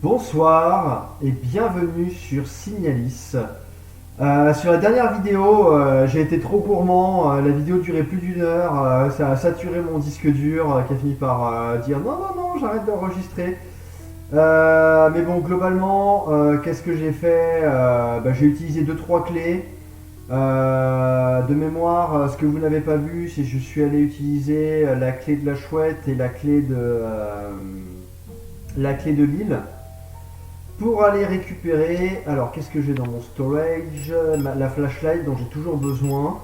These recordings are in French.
Bonsoir et bienvenue sur Signalis. Sur la dernière vidéo, j'ai été trop gourmand, la vidéo durait plus d'une heure, ça a saturé mon disque dur qui a fini par dire non, non, non, j'arrête d'enregistrer. Mais bon, globalement, qu'est-ce que j'ai fait? J'ai utilisé deux trois clés. De mémoire, ce que vous n'avez pas vu, c'est que je suis allé utiliser la clé de la chouette et la clé de l'île. Pour aller récupérer, alors qu'est-ce que j'ai dans mon storage? La flashlight dont j'ai toujours besoin.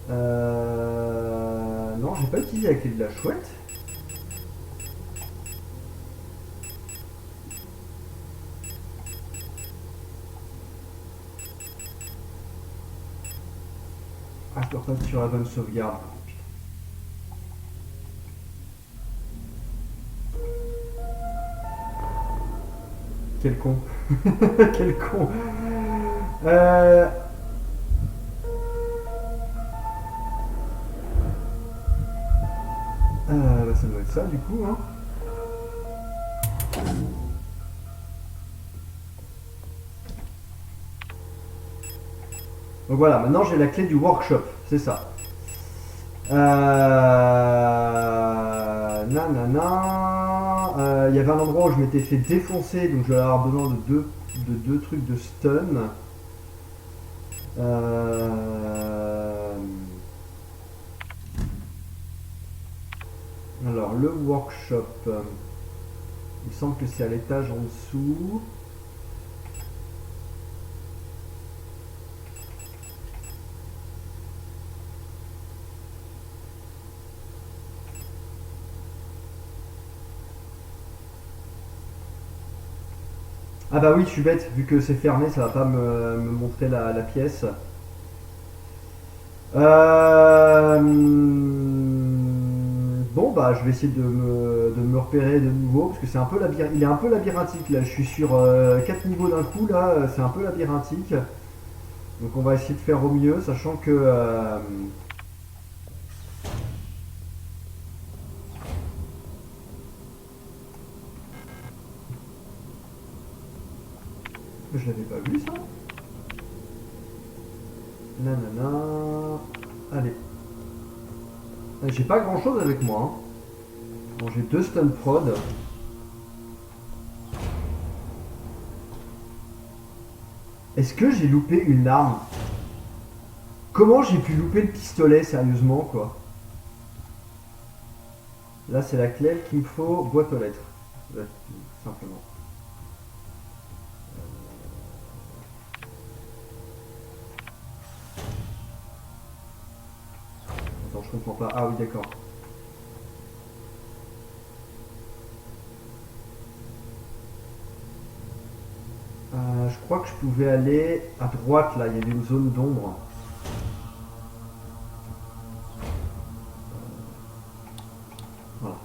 Non, j'ai pas utilisé la clé de la chouette. Ah, je dois pas être sur la bonne sauvegarde. Quel con. Quel con. Euh, Ça doit être ça du coup. Hein. Donc voilà, maintenant j'ai la clé du workshop, c'est ça. Nanana. Il y avait un endroit où je m'étais fait défoncer, donc je vais avoir besoin de deux trucs de stun. Euh, alors le workshop, il me semble que c'est à l'étage en dessous. Ah bah oui, je suis bête, vu que c'est fermé, ça va pas me montrer la pièce. Bon bah je vais essayer de me repérer de nouveau parce que c'est un peu il est un peu labyrinthique là. Je suis sur 4 niveaux d'un coup là, c'est un peu labyrinthique. Donc on va essayer de faire au mieux, sachant que je l'avais pas vu ça. Nanana. Allez. J'ai pas grand chose avec moi. Hein. Bon, j'ai deux stun prod. Est-ce que j'ai loupé une arme? Comment j'ai pu louper le pistolet sérieusement quoi? Là c'est la clé qu'il me faut, boîte aux lettres. Simplement. Attends, je comprends pas. Ah oui, d'accord. Je crois que je pouvais aller à droite là, il y avait une zone d'ombre. Voilà.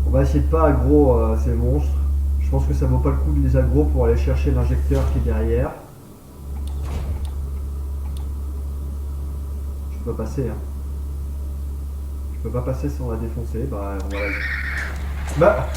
On va essayer de pas aggro ces monstres. Je pense que ça vaut pas le coup de les aggro pour aller chercher l'injecteur qui est derrière. Je peux pas passer, hein. Je peux pas passer sans la défoncer. Bah, on va la... Bah,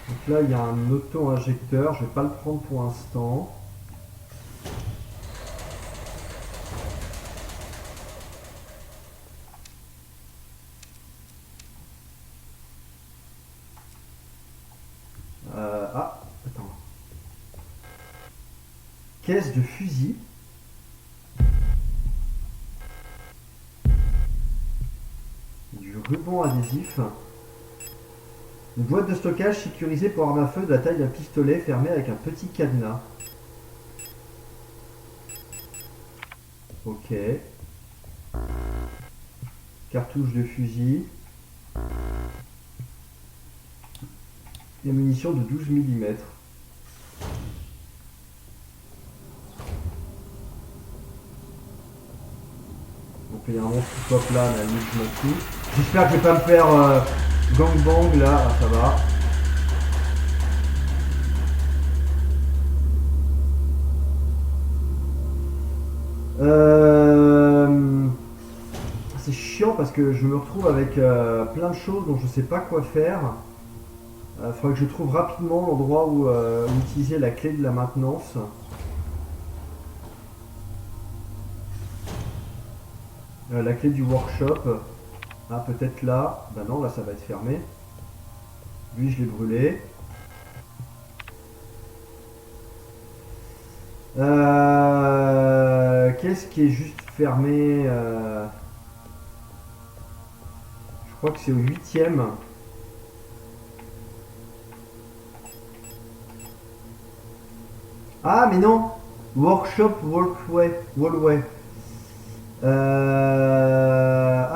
donc là, il y a un auto-injecteur. Je vais pas le prendre pour l'instant. Ah, attends. Caisse de fusil. Du ruban adhésif. Une boîte de stockage sécurisée pour arme à feu de la taille d'un pistolet fermée avec un petit cadenas. Ok. Cartouche de fusil. Et munitions de 12 mm. qu'il y a un monstre qui soit plat, mais à la limite, je m'en fous. J'espère que je vais pas me faire gangbang là. Ah, ça va. C'est chiant parce que je me retrouve avec plein de choses dont je sais pas quoi faire. Faudrait que je trouve rapidement l'endroit où utiliser la clé de la maintenance. La clé du workshop. Ah, peut-être là. Bah non, là ça va être fermé. Lui, je l'ai brûlé. Qu'est-ce qui est juste fermé Je crois que c'est au 8ème. Ah, mais non. Workshop Wallway.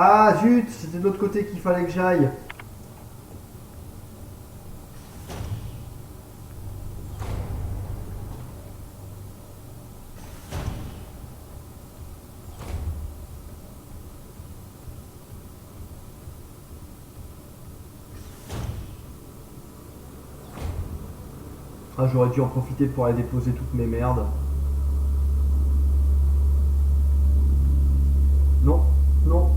Ah, zut, c'était de l'autre côté qu'il fallait que j'aille. Ah, j'aurais dû en profiter pour aller déposer toutes mes merdes. Non, non.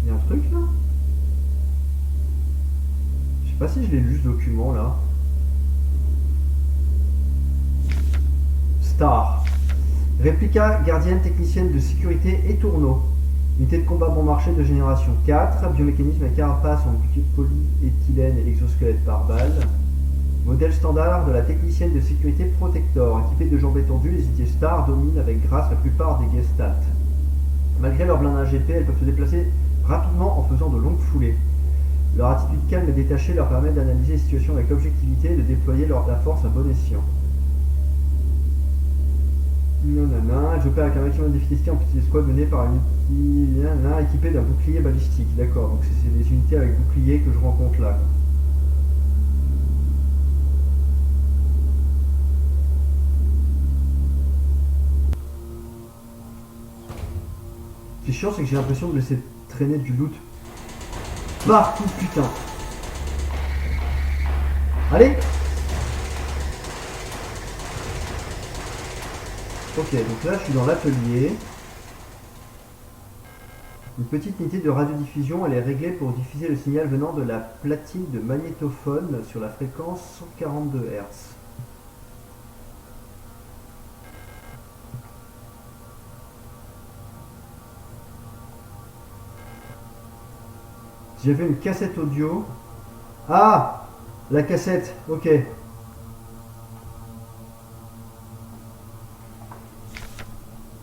Il y a un truc là? Je sais pas si je l'ai lu ce document là. Star. Réplica gardienne technicienne de sécurité et tourneau. Unité de combat bon marché de génération 4. Biomécanisme à carapace en polyéthylène et exosquelette par balle. Modèle standard de la technicienne de sécurité Protector. Équipée de jambes étendues, les unités Star dominent avec grâce la plupart des Gestalt. Malgré leur blindage épais, elles peuvent se déplacer rapidement en faisant de longues foulées. Leur attitude calme et détachée leur permet d'analyser les situations avec objectivité et de déployer la force à bon escient. Nanana, elles opèrent avec un maximum d'efficacité en petite escouade menée par une unité équipée d'un bouclier balistique. D'accord, donc c'est des unités avec bouclier que je rencontre là. Ce qui est chiant, c'est que j'ai l'impression de laisser traîner du loot partout, putain. Allez. Ok, donc là je suis dans l'atelier. Une petite unité de radiodiffusion, elle est réglée pour diffuser le signal venant de la platine de magnétophone sur la fréquence 142 Hz. Si j'avais une cassette audio... Ah, la cassette, ok.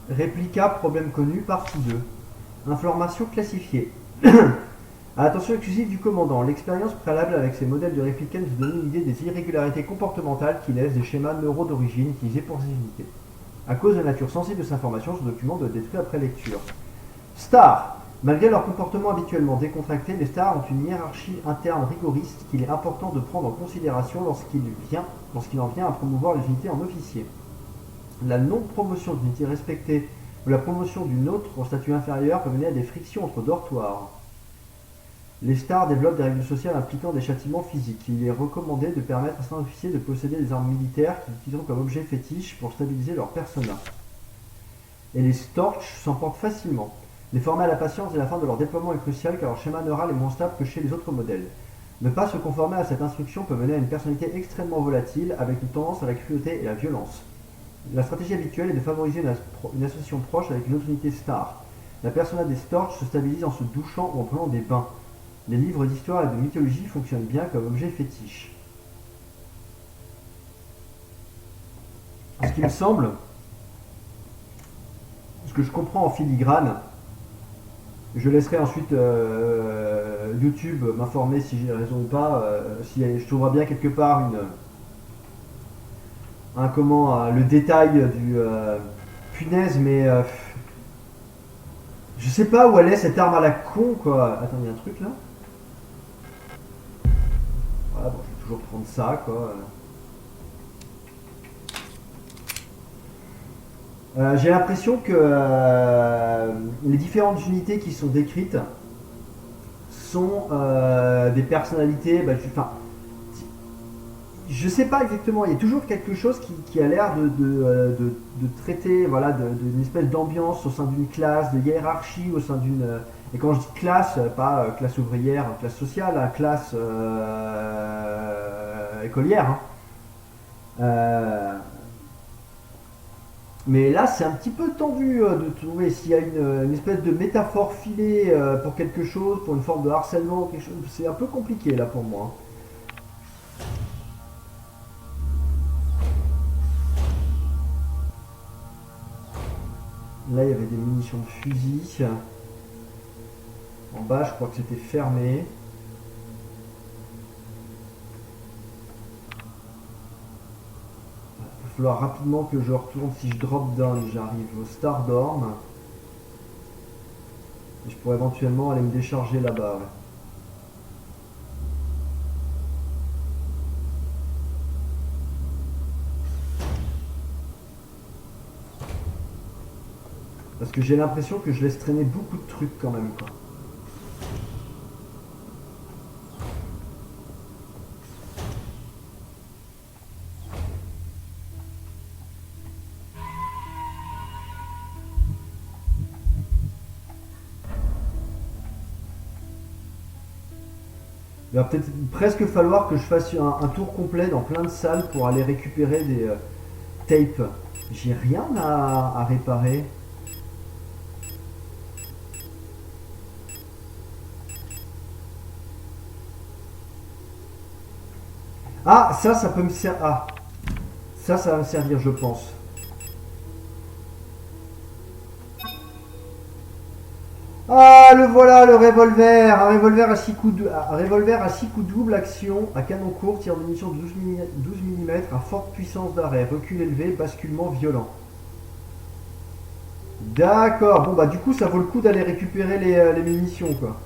Réplica, problème connu, partie 2. Information classifiée. Attention exclusive du commandant. L'expérience préalable avec ces modèles de réplica nous donne une idée des irrégularités comportementales qui naissent des schémas neuraux d'origine utilisés pour ces unités. À cause de la nature sensible de cette information, ce document doit être détruit après lecture. Star. Malgré leur comportement habituellement décontracté, les stars ont une hiérarchie interne rigoriste qu'il est important de prendre en considération lorsqu'il en vient à promouvoir les unités en officier. La non-promotion d'une unité respectée ou la promotion d'une autre au statut inférieur peut mener à des frictions entre dortoirs. Les stars développent des règles sociales impliquant des châtiments physiques. Il est recommandé de permettre à certains officiers de posséder des armes militaires qu'ils utiliseront comme objet fétiche pour stabiliser leur persona. Et les Storch s'emportent facilement. Les former à la patience et la fin de leur déploiement est crucial car leur schéma neural est moins stable que chez les autres modèles. Ne pas se conformer à cette instruction peut mener à une personnalité extrêmement volatile avec une tendance à la cruauté et la violence. La stratégie habituelle est de favoriser une association proche avec une autre unité star. La persona des Storch se stabilise en se douchant ou en prenant des bains. Les livres d'histoire et de mythologie fonctionnent bien comme objet fétiche. Ce qui me semble, ce que je comprends en filigrane, je laisserai ensuite YouTube m'informer si j'ai raison ou pas, si je trouverai bien quelque part le détail du punaise, mais je sais pas où elle est cette arme à la con quoi. Attends, il y a un truc là. Voilà, bon, je vais toujours prendre ça quoi. J'ai l'impression que les différentes unités qui sont décrites sont des personnalités. Enfin, je sais pas exactement. Il y a toujours quelque chose qui a l'air de traiter, voilà, d'une espèce d'ambiance au sein d'une classe, de hiérarchie au sein d'une. Et quand je dis classe, pas classe ouvrière, classe sociale, hein, classe écolière. Hein. Euh, Mais là, c'est un petit peu tendu de trouver s'il y a une espèce de métaphore filée pour quelque chose, pour une forme de harcèlement, quelque chose. C'est un peu compliqué là pour moi. Là, il y avait des munitions de fusil. En bas, je crois que c'était fermé. Il va falloir rapidement que je retourne. Si je drop down, j'arrive au Stardorm. Et je pourrais éventuellement aller me décharger là-bas. Ouais. Parce que j'ai l'impression que je laisse traîner beaucoup de trucs quand même, quoi. Il va peut-être presque falloir que je fasse un tour complet dans plein de salles pour aller récupérer des tapes. J'ai rien à réparer. Ah, ça peut me servir. Ah, ça va me servir, je pense. Ah, le voilà, le revolver. Un revolver à 6 coups double action, à canon court, tir de munition de 12 mm, à forte puissance d'arrêt, recul élevé, basculement violent. D'accord, bon bah du coup ça vaut le coup d'aller récupérer les munitions quoi.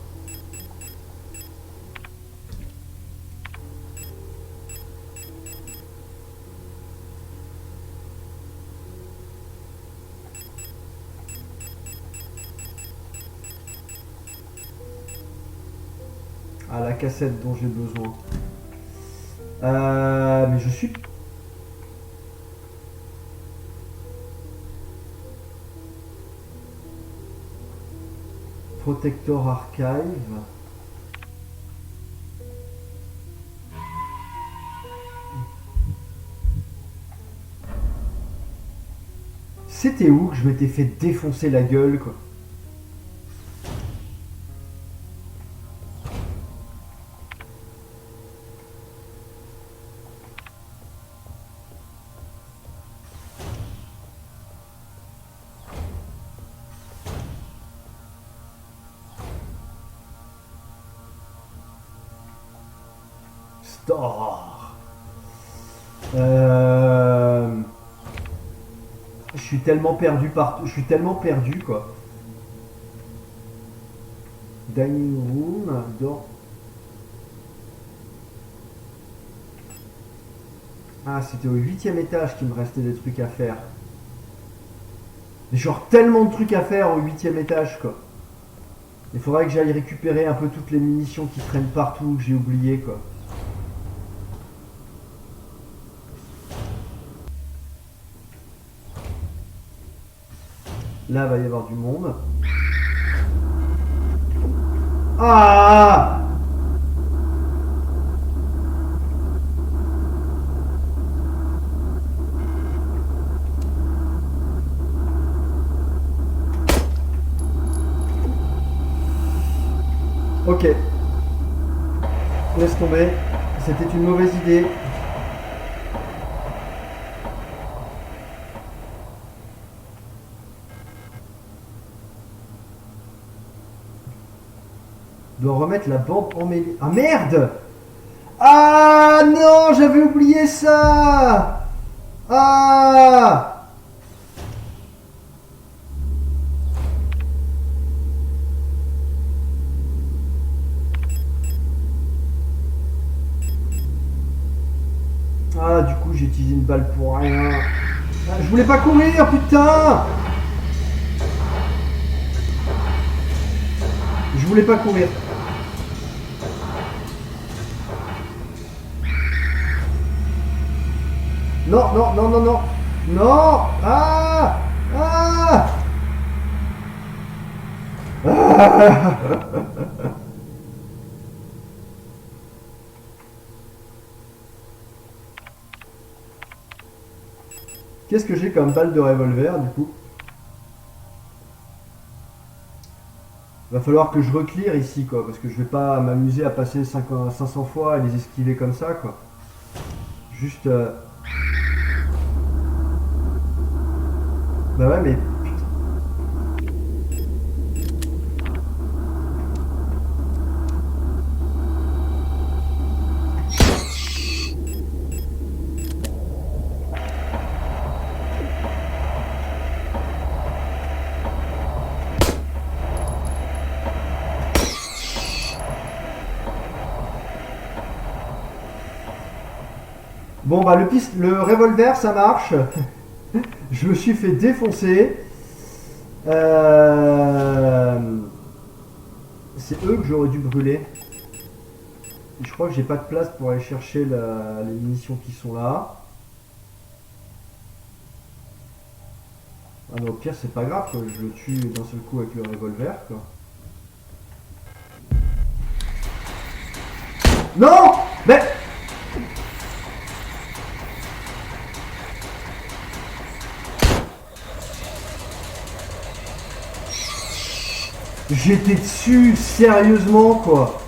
Ah, la cassette dont j'ai besoin. Mais je suis. Protector Archive. C'était où que je m'étais fait défoncer la gueule quoi. Store. Je suis tellement perdu partout. Je suis tellement perdu quoi. Dining room, door. Ah, c'était au 8e étage qu'il me restait des trucs à faire. Mais genre tellement de trucs à faire au 8e étage quoi. Il faudrait que j'aille récupérer un peu toutes les munitions qui traînent partout, que j'ai oublié quoi. Là, il va y avoir du monde. Ah! Ok. Laisse tomber. C'était une mauvaise idée. Je dois remettre la bande en mêlée. Ah merde! Ah non, j'avais oublié ça! Ah! Ah, du coup, j'ai utilisé une balle pour rien. Ah, je voulais pas courir, putain! Je voulais pas courir. Non, non, non, non, non. Non! Ah! Ah! Ah! Qu'est-ce que j'ai comme balle de revolver du coup? Va falloir que je reclear ici quoi, parce que je vais pas m'amuser à passer 500 fois et les esquiver comme ça quoi. Juste. Bah ouais, mais. Bon bah le revolver ça marche. Je me suis fait défoncer. Euh, C'est eux que j'aurais dû brûler. Je crois que j'ai pas de place pour aller chercher les munitions qui sont là. Ah mais au pire c'est pas grave quoi, je le tue d'un seul coup avec le revolver quoi. Non! Mais. J'étais dessus, sérieusement quoi.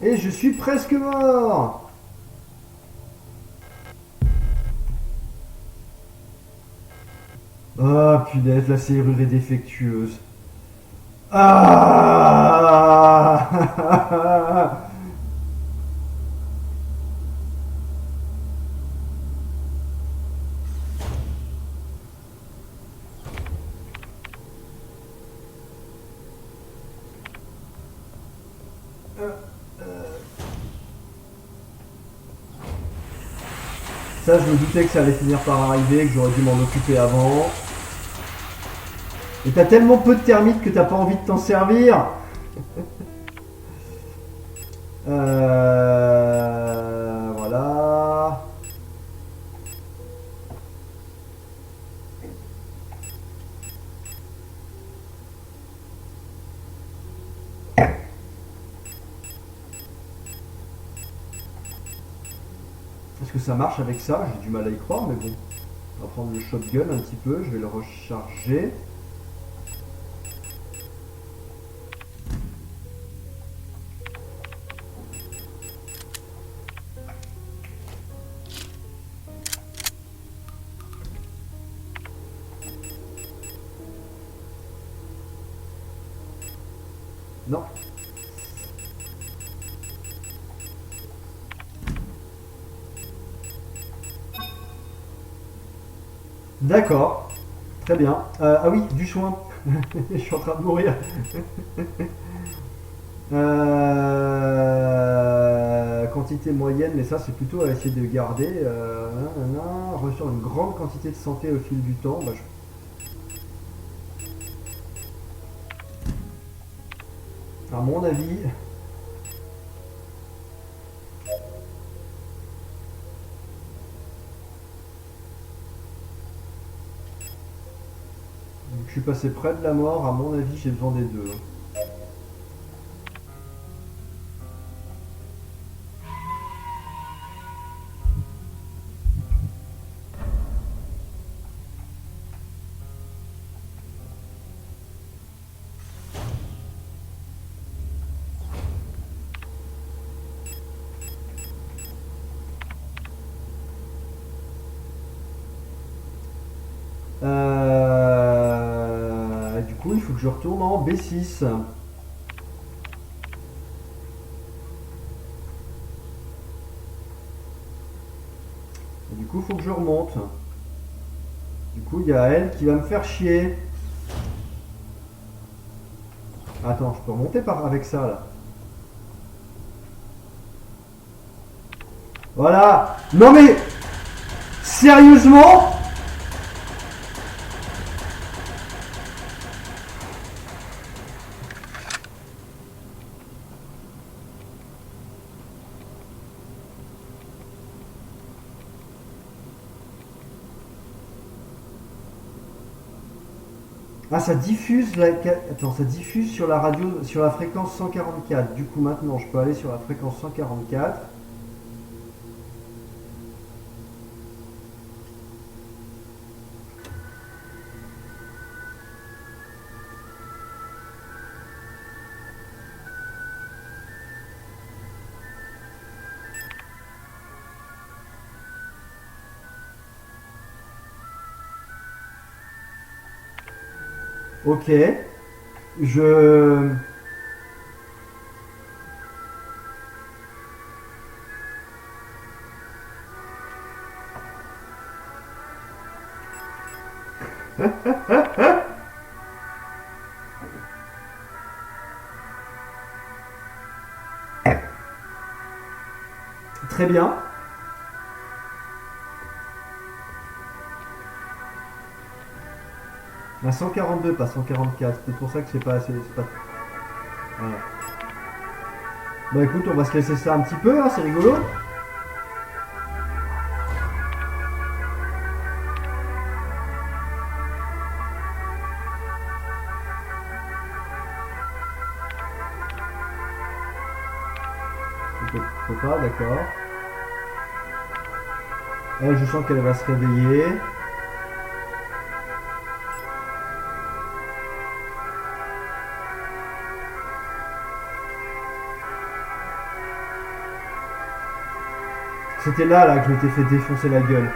Et je suis presque mort. Ah punaise, la serrure est défectueuse. Ah. Ça, je me doutais que ça allait finir par arriver, que j'aurais dû m'en occuper avant. Et t'as tellement peu de thermite que t'as pas envie de t'en servir. Voilà. Est-ce que ça marche avec ça? J'ai du mal à y croire, mais bon. On va prendre le shotgun un petit peu, je vais le recharger. Non. D'accord. Très bien. Ah oui, du soin. Je suis en train de mourir. Quantité moyenne, mais ça c'est plutôt à essayer de garder. Ressort une grande quantité de santé au fil du temps. Bah, à mon avis. Je suis passé près de la mort, à mon avis j'ai besoin des deux. Du coup il faut que je retourne en B6. Et du coup il faut que je remonte. Du coup il y a elle qui va me faire chier. Attends, je peux remonter avec ça là. Voilà. Non mais, sérieusement? Ah, ça diffuse Attends, ça diffuse sur la radio, sur la fréquence 144. Du coup, maintenant, je peux aller sur la fréquence 144. Ok. Je... Très bien. À 142, pas 144. C'est pour ça que c'est pas assez. C'est pas... Voilà. Bah écoute, on va se laisser ça un petit peu, hein, c'est rigolo. Faut pas, d'accord. Elle, je sens qu'elle va se réveiller. C'était là que je m'étais fait défoncer la gueule.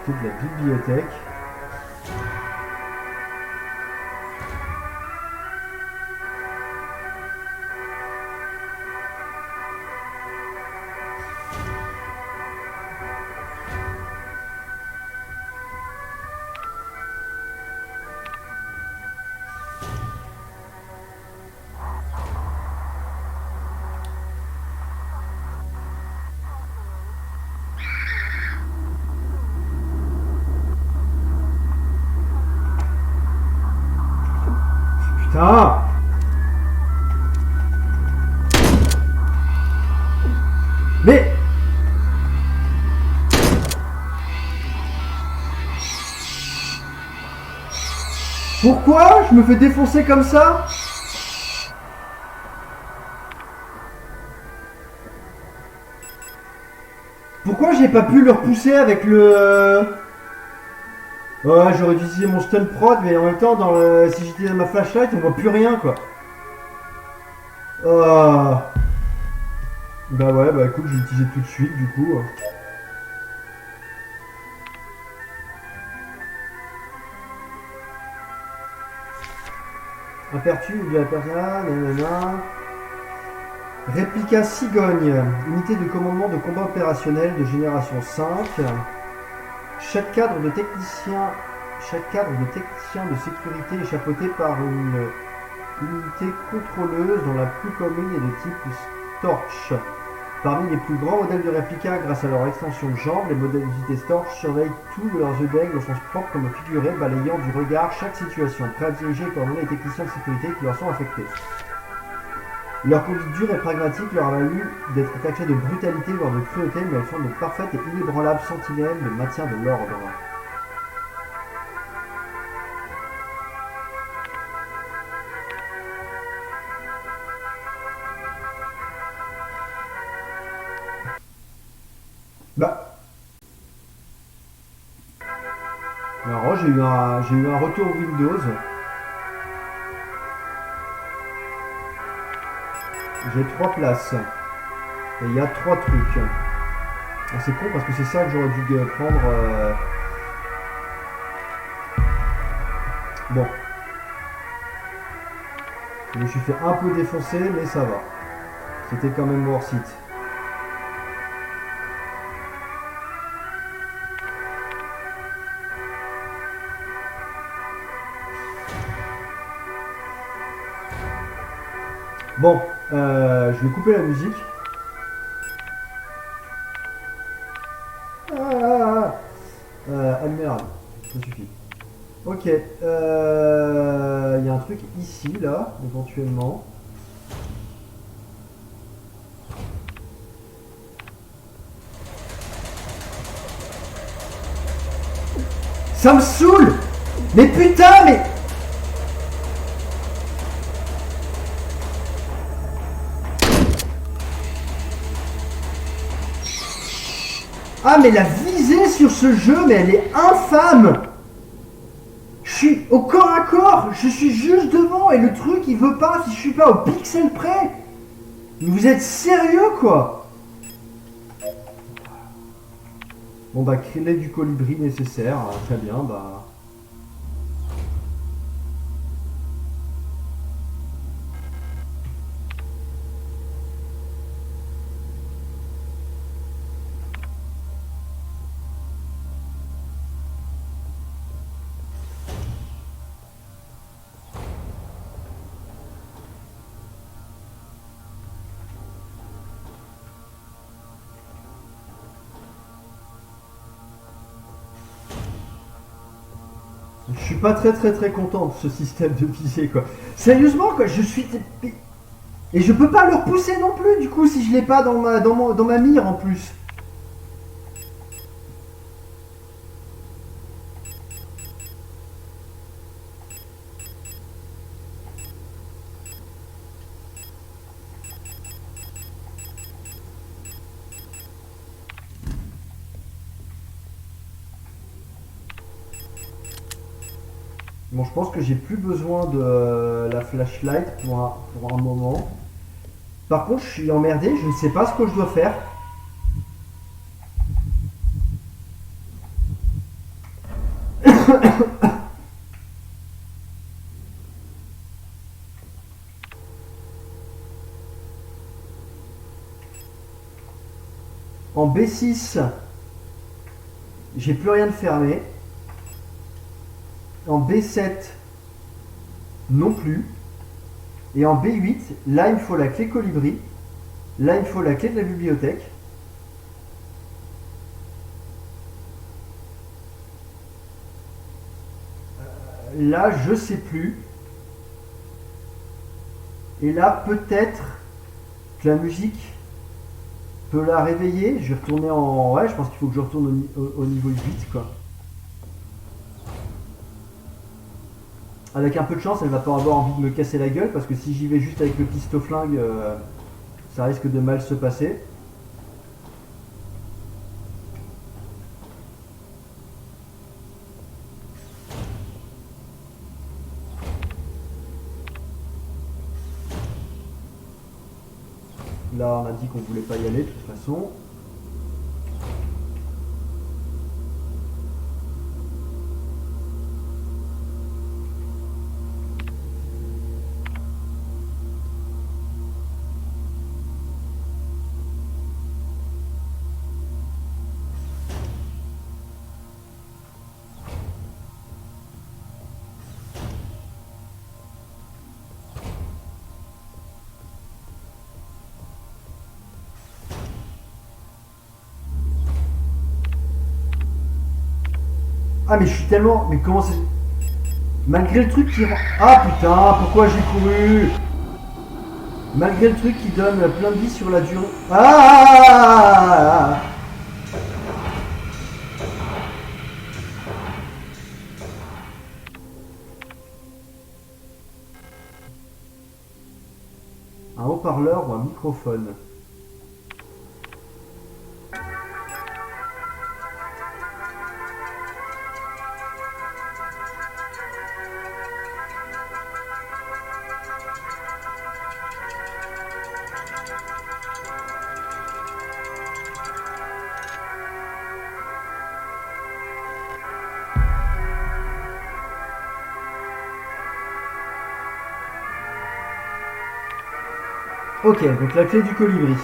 C'est de la bibliothèque. Putain! Mais... Pourquoi je me fais défoncer comme ça? Pourquoi j'ai pas pu le repousser avec le... Ouais, j'aurais dû utiliser mon stun prod, mais en même temps, si j'étais dans ma flashlight, on voit plus rien, quoi. Ah. Bah ouais, bah écoute, je vais l'utiliser tout de suite, du coup. Aperçu de la personne, nanana. Réplica Cigogne, unité de commandement de combat opérationnel de génération 5. Chaque cadre de technicien de sécurité est chapeauté par une unité contrôleuse dont la plus commune est de type Storch. Parmi les plus grands modèles de réplica, grâce à leur extension de jambes, les modalités Storch surveillent tous leurs yeux d'aigle au sens propre comme figuré, balayant du regard chaque situation, prêt à diriger et coordonner les techniciens de sécurité qui leur sont affectés. Leur conduite dure et pragmatique leur a valu d'être taxés de brutalité voire de cruauté, mais elles sont de parfaites et inébranlables sentinelles de maintien de l'ordre. Bah. Alors j'ai eu un retour Windows. J'ai 3 places. Et il y a 3 trucs. Ah, c'est con parce que c'est ça que j'aurais dû prendre. Bon. Je me suis fait un peu défoncer, mais ça va. C'était quand même worth it. Bon, je vais couper la musique. Ah, allumer la radio. Ça suffit. Ok, il y a un truc ici, là, éventuellement. Ça me saoule. Mais putain, mais... Ah, mais la visée sur ce jeu, mais elle est infâme. Je suis au corps à corps, je suis juste devant et le truc il veut pas si je suis pas au pixel près. Vous êtes sérieux quoi? Bon bah créer du colibri nécessaire, très bien bah. Je suis pas très content de ce système de visée quoi. Sérieusement quoi, je suis... Et je peux pas le repousser non plus du coup si je l'ai pas dans ma mire en plus. Bon je pense que j'ai plus besoin de la flashlight pour un moment. Par contre je suis emmerdé, je ne sais pas ce que je dois faire. En B6, j'ai plus rien de fermé. En B7, non plus. Et en B8, là il me faut la clé colibri. Là il me faut la clé de la bibliothèque. Là je sais plus. Et là peut-être que la musique peut la réveiller. Je vais retourner en... Ouais, je pense qu'il faut que je retourne au niveau 8 quoi. Avec un peu de chance, elle va pas avoir envie de me casser la gueule parce que si j'y vais juste avec le pistolet-flingue, ça risque de mal se passer. Là, on a dit qu'on voulait pas y aller de toute façon. Ah mais je suis tellement... Mais comment c'est... Malgré le truc qui rend... Ah putain, pourquoi j'ai couru? Malgré le truc qui donne plein de vie sur la durée... Ah, un haut-parleur ou un microphone. Ok, donc la clé du colibri.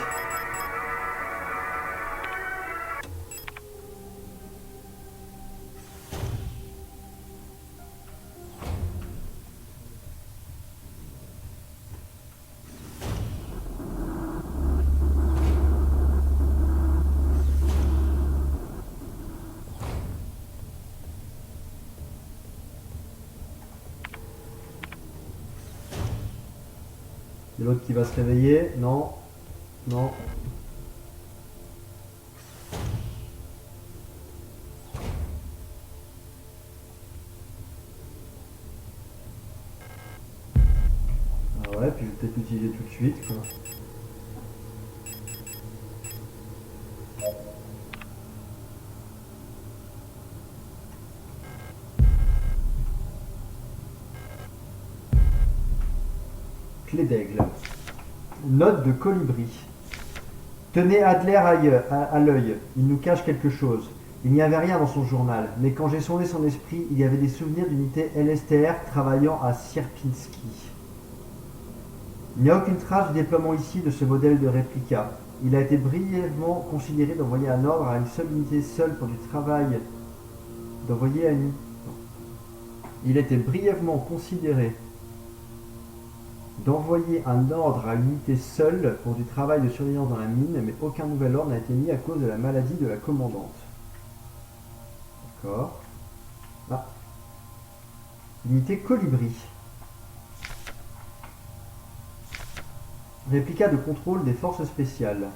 l'autre qui va se réveiller. Non. Non. Ah ouais, puis je vais peut-être l'utiliser tout de suite, quoi. Clé d'aigle. Note de colibri. Tenez Adler à l'œil, il nous cache quelque chose. Il n'y avait rien dans son journal, mais quand j'ai sondé son esprit, il y avait des souvenirs d'unités LSTR travaillant à Sierpinski. Il n'y a aucune trace du déploiement ici de ce modèle de réplica. Il a été brièvement considéré d'envoyer un ordre à une seule unité seule pour du travail. D'envoyer à une... Il a été brièvement considéré d'envoyer un ordre à une unité seule pour du travail de surveillance dans la mine, mais aucun nouvel ordre n'a été mis à cause de la maladie de la commandante. D'accord. Ah. Unité colibri. Réplica de contrôle des forces spéciales.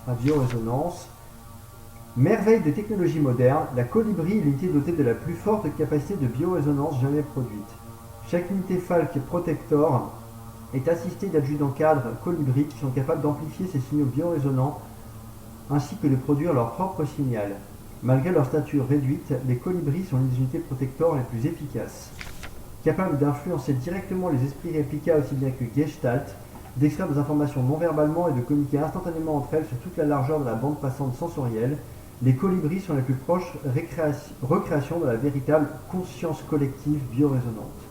Radiorésonance. Merveille de technologie moderne, la Colibri est l'unité dotée de la plus forte capacité de biorésonance jamais produite. Chaque unité Falk Protector est assistée d'adjudants cadres Colibri qui sont capables d'amplifier ces signaux biorésonants ainsi que de produire leur propre signal. Malgré leur stature réduite, les Colibris sont les unités Protector les plus efficaces. Capables d'influencer directement les esprits réplica aussi bien que Gestalt, d'extraire des informations non-verbalement et de communiquer instantanément entre elles sur toute la largeur de la bande passante sensorielle, les colibris sont les plus proches recréations de la véritable conscience collective biorésonante.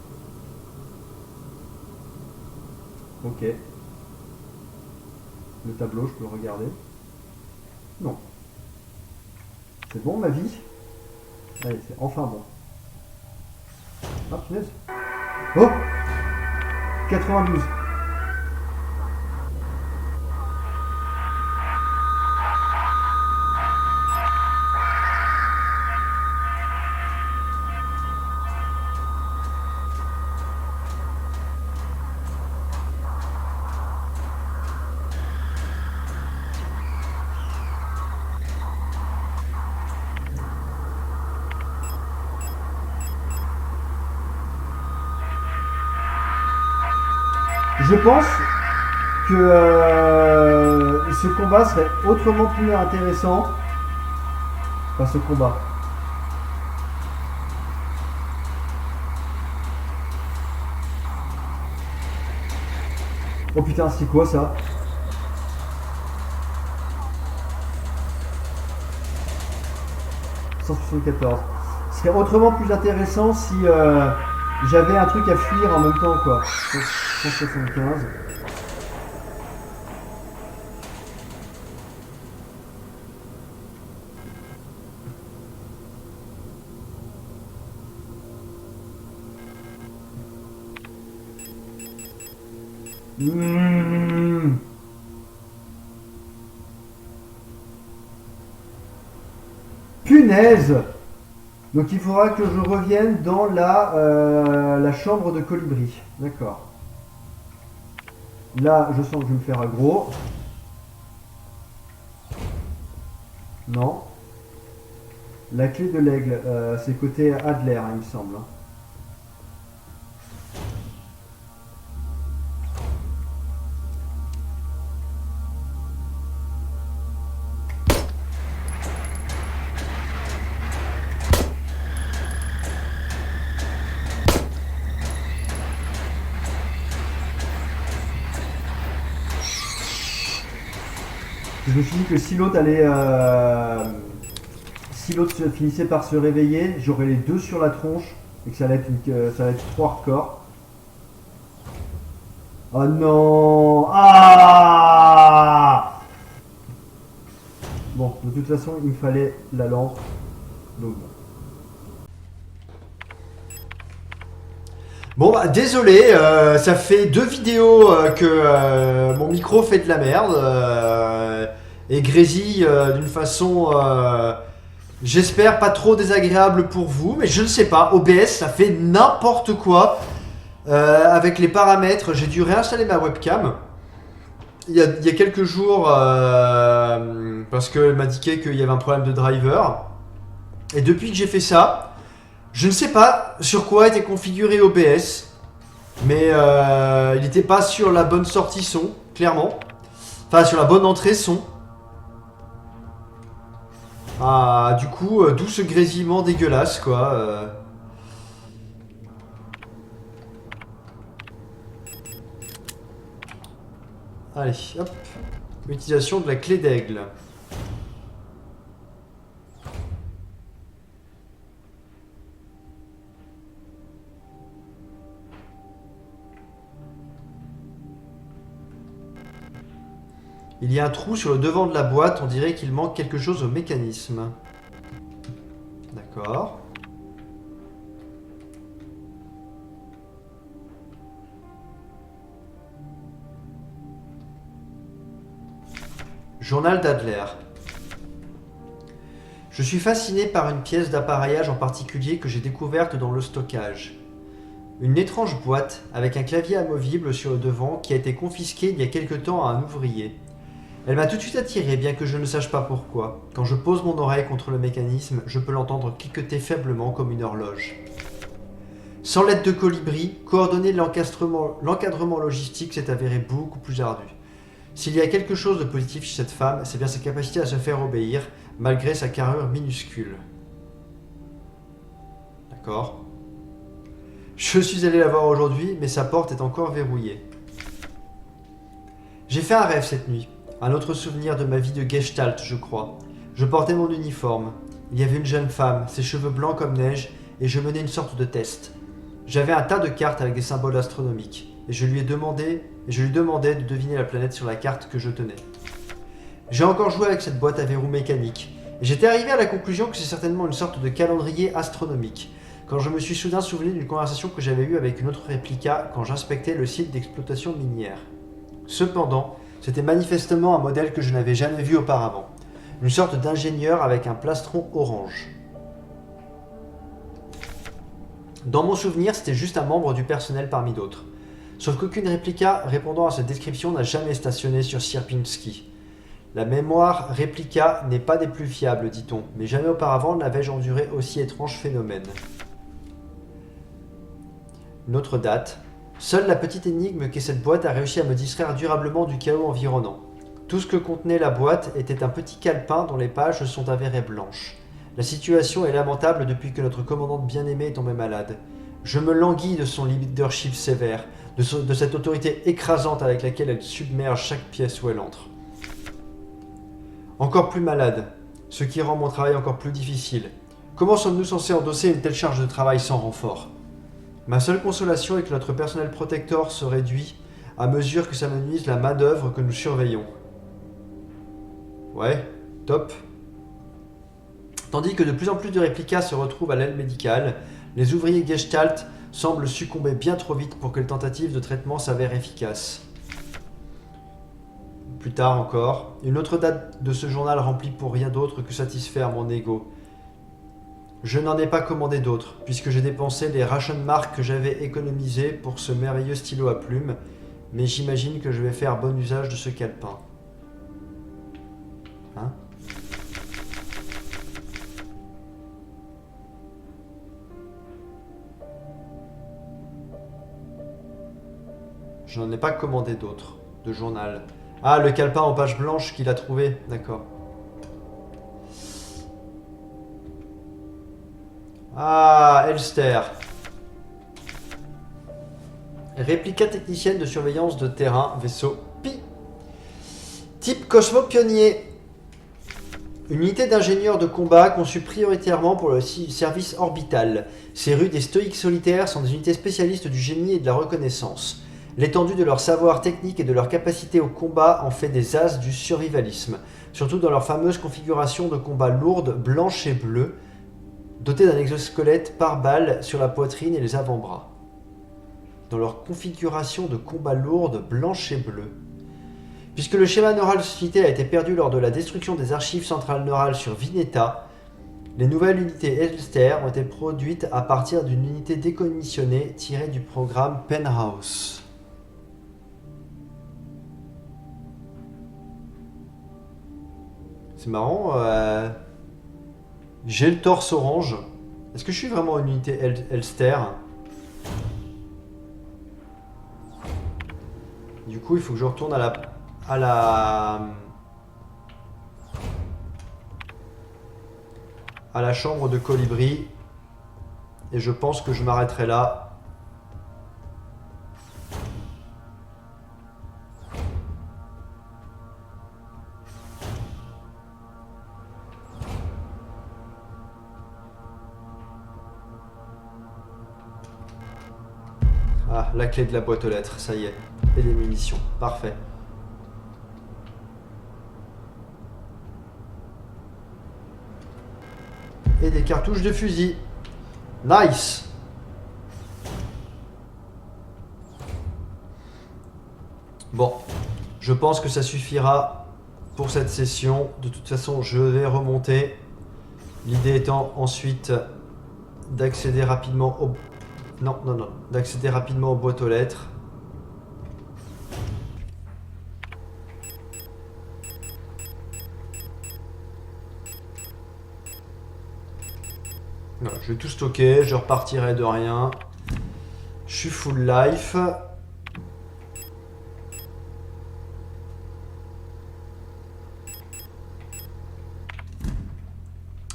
Ok. Le tableau, je peux le regarder. Non. C'est bon, ma vie? Allez, c'est enfin bon. Ah, punaise. Oh 92. Je pense que ce combat serait autrement plus intéressant. Enfin, ce combat. Oh putain, c'est quoi ça? « 174. Ce serait autrement plus intéressant si j'avais un truc à fuir en même temps, quoi. 175. Punaise! Donc il faudra que je revienne dans la chambre de colibri. D'accord. Là, je sens que je vais me faire aggro. Non. La clé de l'aigle, c'est côté Adler, il me semble. Je me suis dit que si l'autre allait... si l'autre finissait par se réveiller, j'aurais les deux sur la tronche et que ça allait être trop hardcore. Oh non! Ah! Bon, de toute façon, il me fallait la lampe. Donc bon. Bon bah désolé, ça fait 2 vidéos que mon micro fait de la merde et grésille d'une façon J'espère pas trop désagréable pour vous, mais je ne sais pas. OBS, ça fait n'importe quoi. Avec les paramètres, j'ai dû réinstaller ma webcam. Il y a quelques jours, parce qu'elle m'a indiqué qu'il y avait un problème de driver. Et depuis que j'ai fait ça, je ne sais pas sur quoi était configuré OBS. Mais il n'était pas sur la bonne sortie son, clairement. Enfin, sur la bonne entrée son. Ah, du coup, d'où ce grésillement dégueulasse, quoi. Allez, hop. Utilisation de la clé d'aigle. Il y a un trou sur le devant de la boîte, on dirait qu'il manque quelque chose au mécanisme. D'accord. Journal d'Adler. Je suis fasciné par une pièce d'appareillage en particulier que j'ai découverte dans le stockage. Une étrange boîte avec un clavier amovible sur le devant qui a été confisquée il y a quelque temps à un ouvrier. Elle m'a tout de suite attiré, bien que je ne sache pas pourquoi. Quand je pose mon oreille contre le mécanisme, je peux l'entendre cliqueter faiblement comme une horloge. Sans l'aide de Colibri, coordonner l'encadrement logistique s'est avéré beaucoup plus ardu. S'il y a quelque chose de positif chez cette femme, c'est bien sa capacité à se faire obéir, malgré sa carrure minuscule. D'accord. Je suis allé la voir aujourd'hui, mais sa porte est encore verrouillée. J'ai fait un rêve cette nuit. Un autre souvenir de ma vie de Gestalt, je crois. Je portais mon uniforme. Il y avait une jeune femme, ses cheveux blancs comme neige, et je menais une sorte de test. J'avais un tas de cartes avec des symboles astronomiques, et je lui demandais de deviner la planète sur la carte que je tenais. J'ai encore joué avec cette boîte à verrou mécanique, et j'étais arrivé à la conclusion que c'est certainement une sorte de calendrier astronomique, quand je me suis soudain souvenu d'une conversation que j'avais eue avec une autre réplica quand j'inspectais le site d'exploitation minière. Cependant, c'était manifestement un modèle que je n'avais jamais vu auparavant. Une sorte d'ingénieur avec un plastron orange. Dans mon souvenir, c'était juste un membre du personnel parmi d'autres. Sauf qu'aucune réplica répondant à cette description n'a jamais stationné sur Sierpinski. La mémoire réplica n'est pas des plus fiables, dit-on, mais jamais auparavant n'avais-je enduré aussi étrange phénomène. Une autre date. Seule la petite énigme qu'est cette boîte a réussi à me distraire durablement du chaos environnant. Tout ce que contenait la boîte était un petit calepin dont les pages se sont avérées blanches. La situation est lamentable depuis que notre commandante bien-aimée est tombée malade. Je me languis de son leadership sévère, de cette autorité écrasante avec laquelle elle submerge chaque pièce où elle entre. Encore plus malade, ce qui rend mon travail encore plus difficile. Comment sommes-nous censés endosser une telle charge de travail sans renfort ? Ma seule consolation est que notre personnel protector se réduit à mesure que s'amenuise la main-d'œuvre que nous surveillons. Ouais, top. Tandis que de plus en plus de réplicas se retrouvent à l'aile médicale, les ouvriers Gestalt semblent succomber bien trop vite pour que les tentatives de traitement s'avèrent efficaces. Plus tard encore, une autre date de ce journal remplit pour rien d'autre que satisfaire mon ego. Je n'en ai pas commandé d'autres, puisque j'ai dépensé les ration marks que j'avais économisés pour ce merveilleux stylo à plumes, mais j'imagine que je vais faire bon usage de ce calepin. Hein ? Je n'en ai pas commandé d'autres, de journal. Ah, le calepin en page blanche qu'il a trouvé, d'accord. Ah, Elster. Réplica technicienne de surveillance de terrain, vaisseau Pi. Type Cosmo Pionnier. Unité d'ingénieurs de combat conçue prioritairement pour le service orbital. Ces rudes et stoïques solitaires sont des unités spécialistes du génie et de la reconnaissance. L'étendue de leur savoir technique et de leur capacité au combat en fait des as du survivalisme, surtout dans leur fameuse configuration de combat lourde, blanche et bleue, dotée d'un exosquelette pare-balles sur la poitrine et les avant-bras. Dans leur configuration de combat lourde, blanche et bleue. Puisque le schéma neural de société a été perdu lors de la destruction des archives centrales neurales sur Vineta, Les nouvelles unités Elster ont été produites à partir d'une unité décommissionnée tirée du programme Penhouse. C'est marrant, j'ai le torse orange. Est-ce que je suis vraiment une unité Elster? Du coup, il faut que je retourne à la chambre de colibri. Et je pense que je m'arrêterai là. Ah, la clé de la boîte aux lettres, ça y est. Et des munitions, parfait. Et des cartouches de fusil. Nice. Bon, je pense que ça suffira pour cette session. De toute façon, je vais remonter. L'idée étant ensuite d'accéder rapidement au... Non, d'accéder rapidement aux boîtes aux lettres. Non, je vais tout stocker, je repartirai de rien. Je suis full life.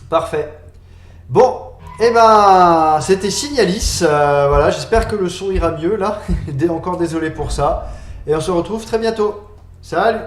Parfait. Bon, et ben, c'était Signalis. Voilà, j'espère que le son ira mieux là. Encore désolé pour ça. Et on se retrouve très bientôt. Salut!